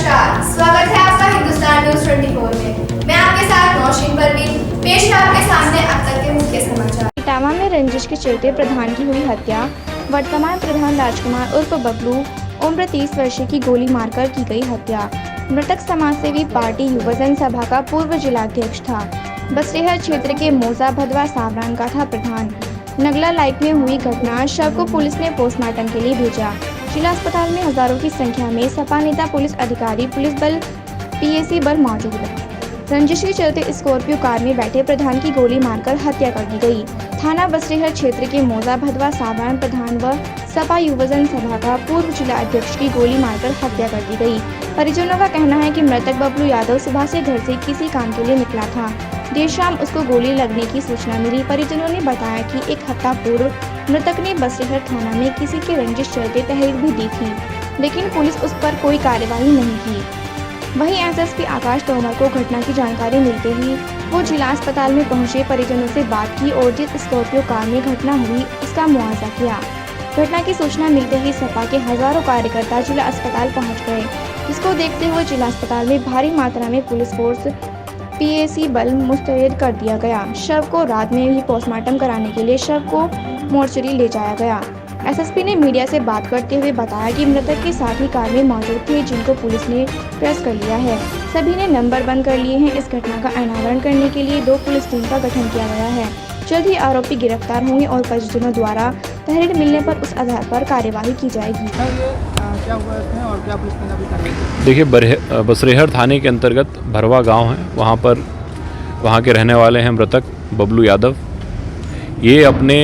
नमस्कार, स्वागत है आपका हिंदुस्तान न्यूज 24 में। मैं आपके साथ नौशीन परवीन, पेश है आपके सामने अब तक के मुख्य समाचार। इटावा में रंजिश के चलते प्रधान की हुई हत्या। वर्तमान प्रधान राजकुमार उर्फ बबलू उम्र 30 वर्ष की गोली मारकर की गई हत्या। मृतक समाजसेवी पार्टी युवजन सभा का पूर्व जिलाध्यक्ष था। बसरेहर क्षेत्र के मोजा भदवा सावरान का था प्रधान। नगला लाइट में हुई घटना, शव को पुलिस ने पोस्टमार्टम के लिए भेजा। जिला अस्पताल में हजारों की संख्या में सपा नेता, पुलिस अधिकारी, पुलिस बल, पीएसी बल मौजूद है। रंजिश के चलते स्कॉर्पियो कार में बैठे प्रधान की गोली मारकर हत्या कर दी गई। थाना बसरेहर क्षेत्र के मोजा भदवा सावरान प्रधान व सपा युवजन सभा का पूर्व जिला अध्यक्ष की गोली मारकर हत्या कर दी गई। परिजनों का कहना है कि मृतक बबलू यादव सुबह से घर से किसी काम के लिए निकला था। देर शाम उसको गोली लगने की सूचना मिली। परिजनों ने बताया कि एक हफ्ता पूर्व मृतक ने बसरेहर थाना में किसी के रंजिश चलते तहरीर भी दी थी, लेकिन पुलिस उस पर कोई कार्रवाई नहीं की। वहीं एसएसपी आकाश तोमर को घटना की जानकारी मिलते ही वो जिला अस्पताल में पहुंचे, परिजनों से बात की और जिस स्कॉर्पियो कार में घटना हुई उसका मुआवजा किया। घटना की सूचना मिलते ही सपा के हजारों कार्यकर्ता जिला अस्पताल पहुंच गए, जिसको देखते हुए जिला अस्पताल में भारी मात्रा में पुलिस फोर्स, पीएसी बल मुस्तैद कर दिया गया। शव को रात में ही पोस्टमार्टम कराने के लिए शव को मोर्चरी ले जाया गया। एसएसपी ने मीडिया से बात करते हुए बताया कि मृतक के साथी कार में मौजूद थे, जिनको पुलिस ने प्रेस कर लिया है। सभी ने नंबर बंद कर लिए हैं। इस घटना का अनावरण करने के लिए 2 पुलिस टीम का गठन किया गया है। जल्द ही आरोपी गिरफ्तार होंगे और परिजनों द्वारा तहरीर मिलने पर उस आधार पर कार्यवाही की जाएगी। क्या हुआ है और क्या पुलिस ने अभी कार्रवाई? देखिए, बसरेहर थाने के अंतर्गत भरवा गांव है, वहाँ के रहने वाले हैं मृतक बबलू यादव। ये अपने,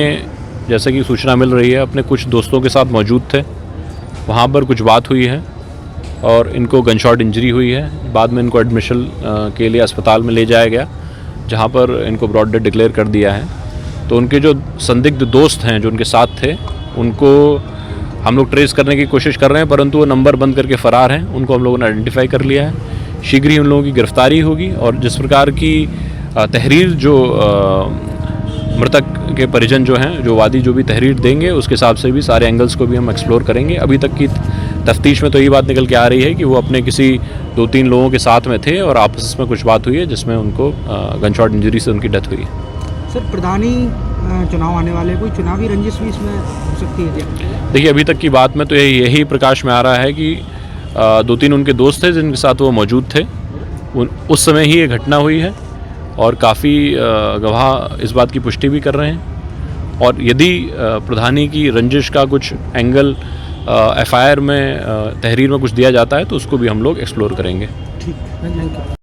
जैसे कि सूचना मिल रही है, अपने कुछ दोस्तों के साथ मौजूद थे। वहाँ पर कुछ बात हुई है और इनको गनशॉट इंजरी हुई है। बाद में इनको एडमिशन के लिए अस्पताल में ले जाया गया, जहाँ पर इनको ब्रॉड डेड डिक्लेयर कर दिया है। तो उनके जो संदिग्ध दोस्त हैं जो उनके साथ थे, उनको हम लोग ट्रेस करने की कोशिश कर रहे हैं, परंतु वो नंबर बंद करके फ़रार हैं। उनको हम लोगों ने आइडेंटिफाई कर लिया है। शीघ्र ही उन लोगों की गिरफ्तारी होगी और जिस प्रकार की तहरीर जो मृतक के परिजन जो हैं, जो वादी जो भी तहरीर देंगे, उसके हिसाब से भी सारे एंगल्स को भी हम एक्सप्लोर करेंगे। अभी तक की तफ्तीश में तो ये बात निकल के आ रही है कि वो अपने किसी 2-3 लोगों के साथ में थे और आपस में कुछ बात हुई है, जिसमें उनको गनशॉट इंजरी से उनकी डेथ हुई है। सर, प्रधानी चुनाव आने वाले, कोई चुनावी रंजिश भी इसमें हो सकती है क्या? देखिए, अभी तक की बात में तो यही प्रकाश में आ रहा है कि 2-3 उनके दोस्त थे जिनके साथ वो मौजूद थे। उस समय ही ये घटना हुई है और काफ़ी गवाह इस बात की पुष्टि भी कर रहे हैं। और यदि प्रधानी की रंजिश का कुछ एंगल एफआईआर में, तहरीर में कुछ दिया जाता है, तो उसको भी हम लोग एक्सप्लोर करेंगे। ठीक, थैंक यू।